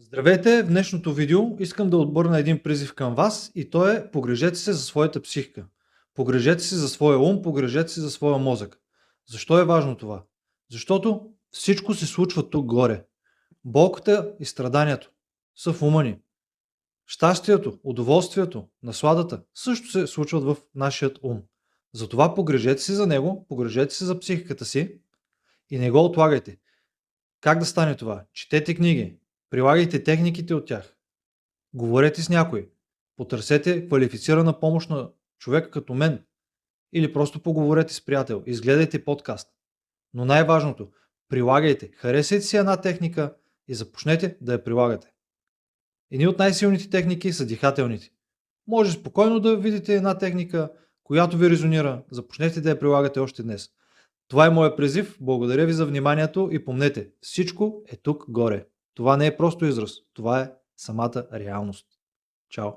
Здравейте! В днешното видео искам да отбърна един призив към вас и то е: погрижете се за своята психика. Погрижете се за своя ум, погрижете се за своя мозък. Защо е важно това? Защото всичко се случва тук горе. Болката и страданието са в ума ни. Щастието, удоволствието, насладата също се случват в нашия ум. Затова погрижете се за него, погрижете се за психиката си и не го отлагайте. Как да стане това? Четете книги, прилагайте техниките от тях, говорете с някой, потърсете квалифицирана помощ на човек като мен или просто поговорете с приятел, изгледайте подкаст. Но най-важното, прилагайте, харесайте си една техника и започнете да я прилагате. Едни от най-силните техники са дихателните. Може спокойно да видите една техника, която ви резонира, започнете да я прилагате още днес. Това е моят призив, благодаря ви за вниманието и помнете, всичко е тук горе. Това не е просто израз, това е самата реалност. Чао!